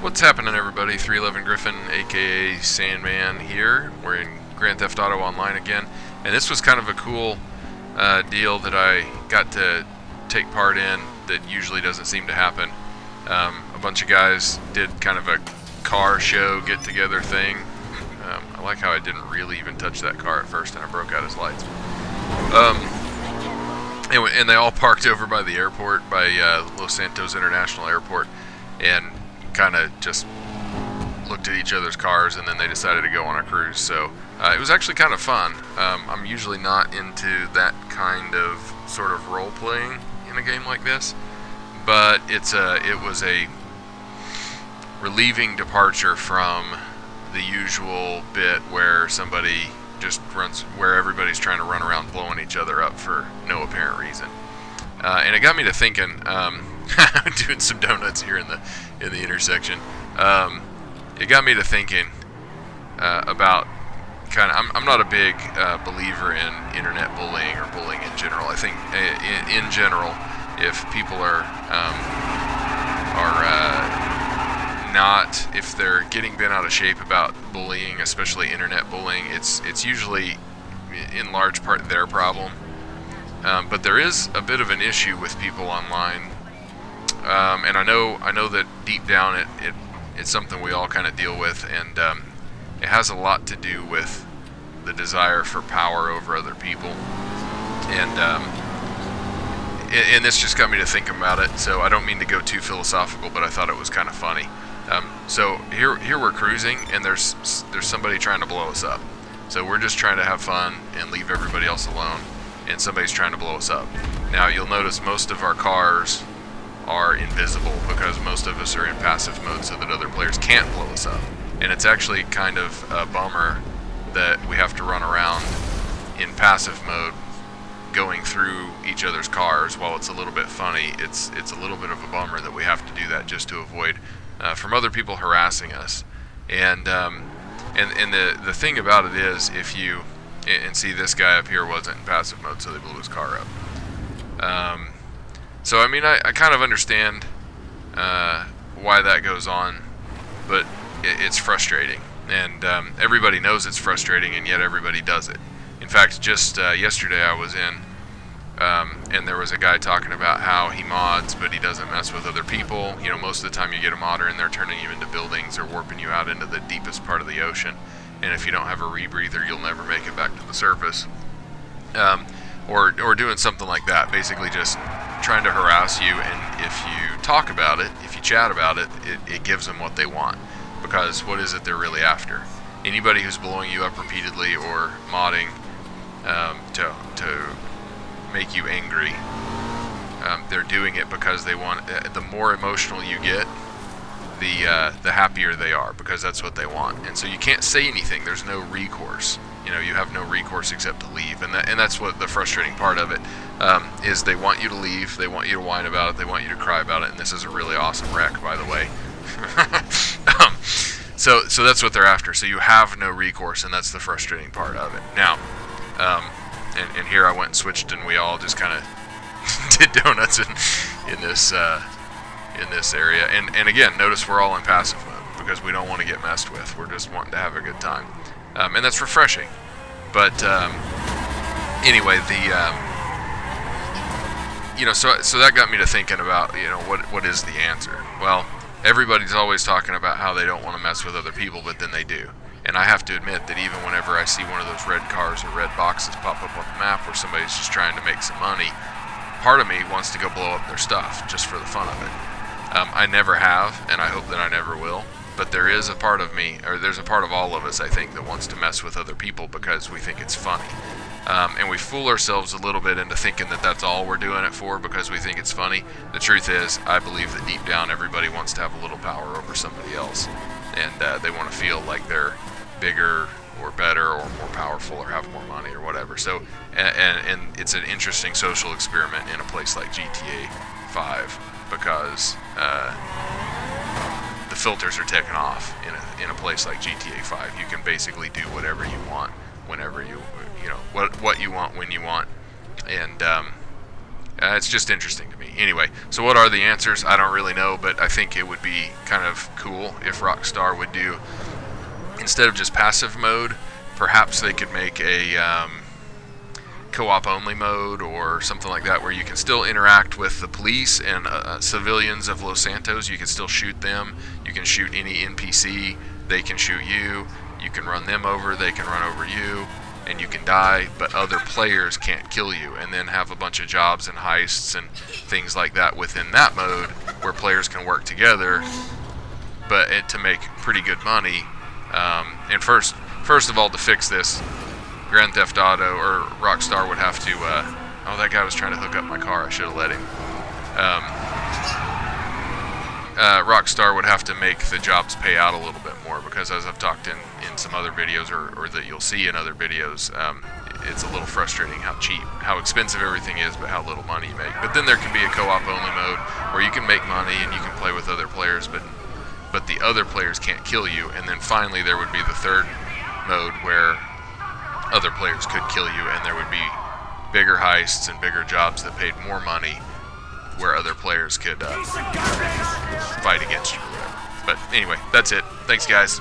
What's happening, everybody? 311 Griffin, aka Sandman here. We're in Grand Theft Auto Online again, and this was kind of a cool deal that I got to take part in that usually doesn't seem to happen. A bunch of guys did kind of a car show get-together thing. I like how I didn't really even touch that car at first, and I broke out his lights. And they all parked over by the airport, by Los Santos International Airport, and kind of just looked at each other's cars, and then they decided to go on a cruise. So it was actually kind of fun. I'm usually not into that kind of sort of role playing in a game like this, but it was a relieving departure from the usual bit where somebody just runs, where everybody's trying to run around blowing each other up for no apparent reason. And it got me to thinking, doing some donuts here in the intersection. It got me to thinking about I'm not a big believer in internet bullying or bullying in general. I think in general, if people are not, if they're getting bent out of shape about bullying, especially internet bullying, it's usually in large part their problem. But there is a bit of an issue with people online, and I know that deep down it's something we all kind of deal with, and it has a lot to do with the desire for power over other people, and this just got me to thinking about it. So I don't mean to go too philosophical, but I thought it was kind of funny. So here we're cruising, and there's somebody trying to blow us up. So we're just trying to have fun and leave everybody else alone, and somebody's trying to blow us up. Now you'll notice most of our cars are invisible because most of us are in passive mode so that other players can't blow us up. And it's actually kind of a bummer that we have to run around in passive mode going through each other's cars. While it's a little bit funny, it's a little bit of a bummer that we have to do that just to avoid from other people harassing us. And the thing about it is, if you and see, this guy up here wasn't in passive mode, so they blew his car up. So I mean, I kind of understand why that goes on, but it's frustrating, and everybody knows it's frustrating, and yet everybody does it. In fact, just yesterday I was in, and there was a guy talking about how he mods, but he doesn't mess with other people. You know, most of the time you get a modder in there turning you into buildings or warping you out into the deepest part of the ocean, and if you don't have a rebreather, you'll never make it back to the surface. Or doing something like that, basically just trying to harass you, and if you talk about it, if you chat about it, it gives them what they want, because what is it they're really after? Anybody who's blowing you up repeatedly or modding to make you angry, they're doing it because they want, the more emotional you get, the happier they are, because that's what they want. And so you can't say anything. There's no recourse. You know, you have no recourse except to leave, and that's what the frustrating part of it is. They want you to leave. They want you to whine about it. They want you to cry about it. And this is a really awesome wreck, by the way. So that's what they're after. So you have no recourse, and that's the frustrating part of it. Now, and here I went and switched, and we all just kind of did donuts in this area. And again, notice we're all in passive mode because we don't want to get messed with. We're just wanting to have a good time. And that's refreshing. But anyway, so that got me to thinking about, what is the answer? Well, everybody's always talking about how they don't want to mess with other people, but then they do. And I have to admit that even whenever I see one of those red cars or red boxes pop up on the map where somebody's just trying to make some money, part of me wants to go blow up their stuff just for the fun of it. I never have, and I hope that I never will. But there is a part of me, or there's a part of all of us, I think, that wants to mess with other people because we think it's funny. And we fool ourselves a little bit into thinking that that's all we're doing it for, because we think it's funny. The truth is, I believe that deep down everybody wants to have a little power over somebody else. And they want to feel like they're bigger or better or more powerful or have more money or whatever. So, and it's an interesting social experiment in a place like GTA 5, because the filters are taken off in a place like GTA 5. You can basically do whatever you want, whenever what you want, when you want, and It's just interesting to me. Anyway, so what are the answers? I don't really know, but I think it would be kind of cool if Rockstar would do, instead of just passive mode, perhaps they could make a co-op only mode or something like that, where you can still interact with the police and civilians of Los Santos. You can still shoot them. You can shoot any NPC. They can shoot you. You can run them over. They can run over you. And you can die, but other players can't kill you, and then have a bunch of jobs and heists and things like that within that mode, where players can work together, but to make pretty good money. And first of all, to fix this, Grand Theft Auto or Rockstar would have to. Oh, that guy was trying to hook up my car. I should have let him. Rockstar would have to make the jobs pay out a little bit more, because as I've talked in some other videos, or that you'll see in other videos, it's a little frustrating how expensive everything is, but how little money you make. But then there can be a co-op only mode where you can make money and you can play with other players, but the other players can't kill you. And then finally there would be the third mode where other players could kill you, and there would be bigger heists and bigger jobs that paid more money, where other players could fight against you or whatever. But anyway, that's it. Thanks, guys.